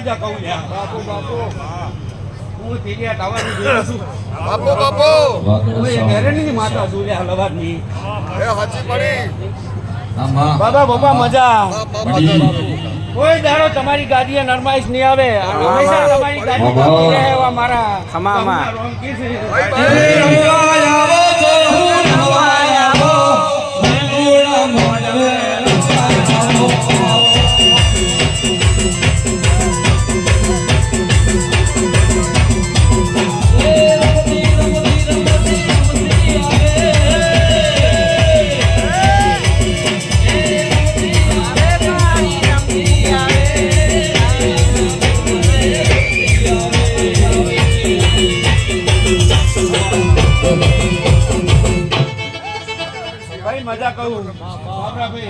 મજા કહું લ્યા બાપુ બાપુ હું તીરિયા ટાવરની જોઉં છું બાપુ બાપુ હું એ ઘરેની માતા છું લ્યા લવારની એ હાચી પડી બાબા બાબા મજા કોઈ દાડો તમારી ગાડીએ નરમાઈશ નહીં આવે હંમેશા તમારી ગાડી પહોંચી રહે એવા મારા ખમામાં મજા કહું બાપરા ભાઈ